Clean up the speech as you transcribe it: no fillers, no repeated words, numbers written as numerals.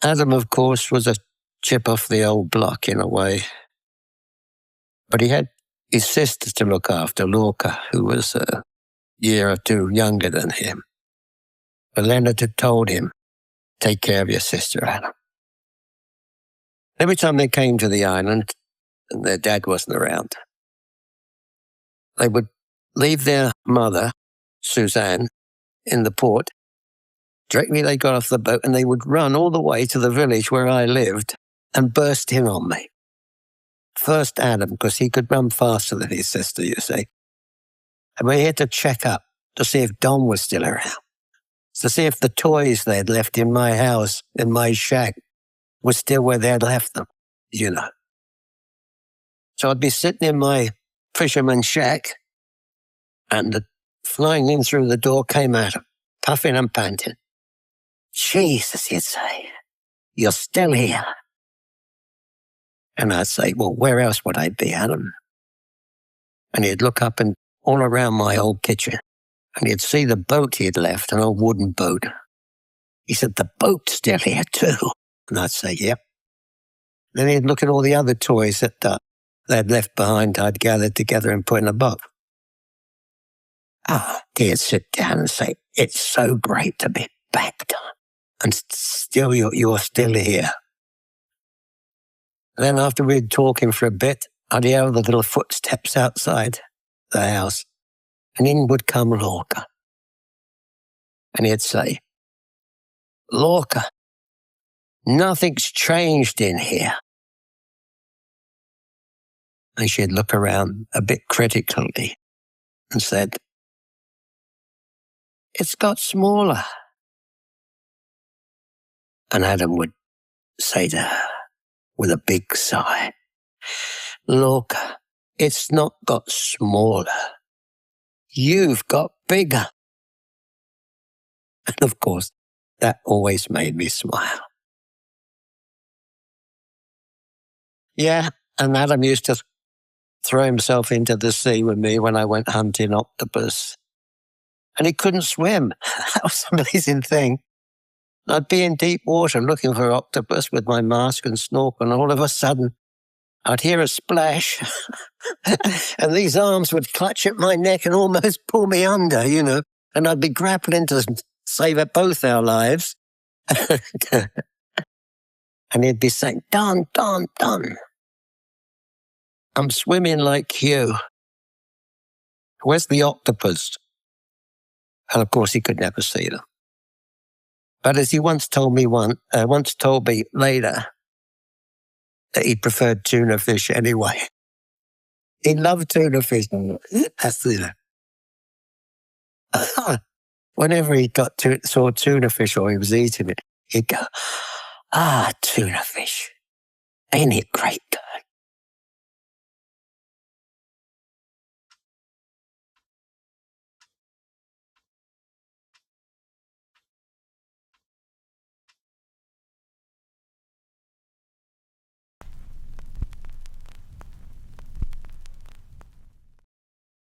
Adam, of course, was a chip off the old block in a way. But he had his sister to look after, Lorca, who was a year or two younger than him. But Leonard had told him, take care of your sister, Adam. Every time they came to the island, and their dad wasn't around, they would leave their mother, Suzanne, in the port. Directly they got off the boat and they would run all the way to the village where I lived and burst in on me. First Adam, because he could run faster than his sister, you see. And we had to check up to see if Don was still around, to see if the toys they'd left in my house, in my shack, were still where they'd left them, you know. So I'd be sitting in my fisherman's shack and flying in through the door came Adam, puffing and panting. Jesus, he'd say, you're still here. And I'd say, well, where else would I be, Adam? And he'd look up and all around my old kitchen, and he'd see the boat he'd left, an old wooden boat. He said, the boat's still here too. And I'd say, yep. Then he'd look at all the other toys that they'd left behind, I'd gathered together and put in a box. He'd sit down and say, it's so great to be back, Don. And still, you're still here. Then after we'd talking for a bit, I'd hear the little footsteps outside the house, and in would come Lorca. And he'd say, Lorca, nothing's changed in here. And she'd look around a bit critically and said, it's got smaller. And Adam would say to her with a big sigh, Lorca, it's not got smaller. You've got bigger. And of course, that always made me smile. Yeah, and Adam used to throw himself into the sea with me when I went hunting octopus. And he couldn't swim. That was an amazing thing. I'd be in deep water looking for octopus with my mask and snorkel, and all of a sudden, I'd hear a splash, and these arms would clutch at my neck and almost pull me under, you know, and I'd be grappling to save both our lives. And he'd be saying, Don, Don, Don, I'm swimming like you. Where's the octopus? And of course, he could never see them. But as he once told me later, that he preferred tuna fish anyway. He loved tuna fish. That's, you know. Whenever he saw tuna fish or he was eating it, he'd go, tuna fish. Ain't it great?